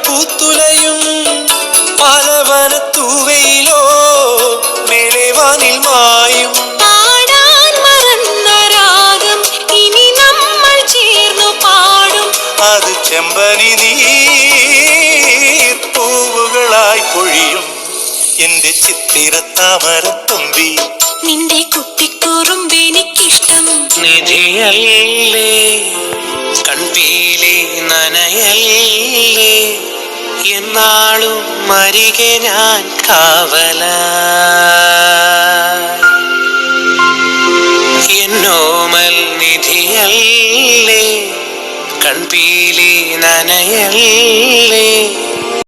പൂത്തുലയും പാലവനത്തൂവയിലോ മേലെ വാനിൽ മായും. പാടാൻ മറന്ന രാഗം ഇനി നമ്മൾ ചേർന്നു പാടും. അത് ചെമ്പനി നീർ പൂവുകളായി പൊഴിയും. എന്റെ ചിത്തിരത്താമരത്തുമ്പി നിന്റെ കുട്ടിക്കുറുമ്പെനിക്കിഷ്ടം. നിധിയല്ലേ കൺപീലി നനയല്ലേ എന്നാളും മരികെ ഞാൻ കാവല. എന്നോമൽ നിധിയല്ലേ കൺപീലി നനയല്ലേ